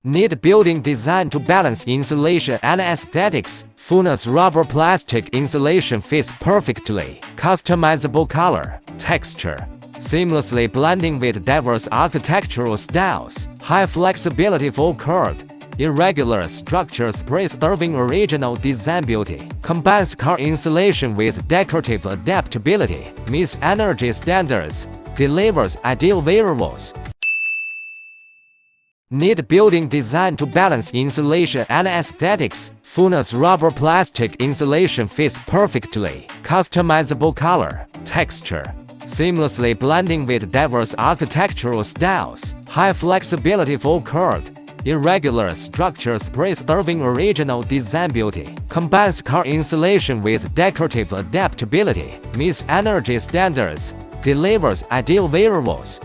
Need building design to balance insulation and aesthetics. Funas rubber plastic insulation fits perfectly. Customizable color, texture, seamlessly blending with diverse architectural styles. High flexibility for curved, irregular structures preserving original design beauty. Combines car insulation with decorative adaptability. Meets energy standards. Delivers ideal wearables. Need building design to balance insulation and aesthetics. Funas rubber plastic insulation fits perfectly. Customizable color, texture, seamlessly blending with diverse architectural styles. High flexibility for curved, irregular structures preserving original design beauty. Combines car insulation with decorative adaptability. Meets energy standards. Delivers ideal wearables.